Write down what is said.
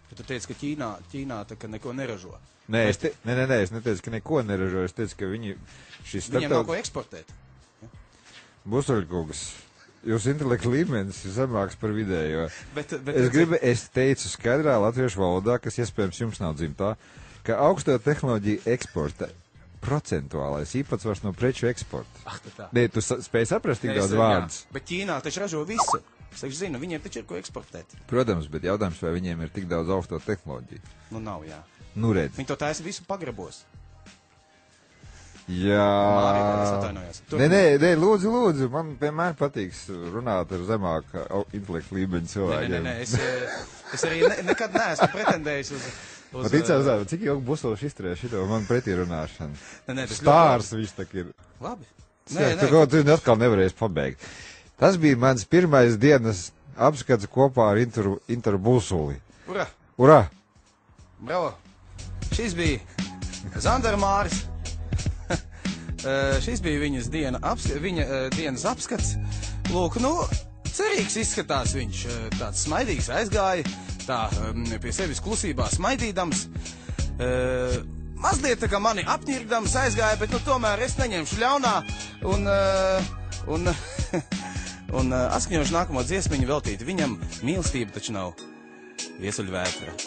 Tu teici, ka Ķīnā tā, ka neko neražo. Nē, es neteicu, ka neko neražo, es teicu, ka Viņiem nav ko eksportēt. Busuļkungs, jūsu intelekta līmenis ir zemāks par vidējo. Bet Es teicu skaidrā latviešu valodā, kas iespējams jums nav dzimtā, ka augsto tehnoloģiju eksporta procentuālais īpatsvars no preču eksporta. Nē, tu spēj saprast tik daudz vārdus. Bet Ķīnā taču ražo visu. Es taču zinu, viņiem taču ir ko eksportēt. Protams, bet jautājums, vai viņiem ir tik daudz augsto tehnoloģiju? Nu nav, jā. Nu redz. Viņi to taisa visu pagrabos. Jā. Es atvainojos. Nē, lūdzu, man vienmēr patīks runāt ar zemāku intelektu līmeņu cilvēkiem. Nē, es arī nekad neesmu pretendējis uz... Ticās, cik ilgi Busulis izturēja šito man pretī runāšanu? Stārs viņš tak ir. Labi. Tu atkal nevarēsi pabeigt. Tas bija mans pirmais dienas apskats kopā ar Interu Busuli. Ura! Ura! Bravo! Šis bija Zandara Māris. Šis bija viņas dienas apskats. Lūk, nu, cerīgs izskatās viņš. Tāds smaidīgs aizgāja, tā pie sevis klusībā smaidīdams. Mazliet tā kā mani apņirgdams aizgāja, bet nu tomēr es neņemšu ļaunā un atskaņošu nākamo dziesmiņu veltīt viņam. Mīlestība taču nav viesuļvētra.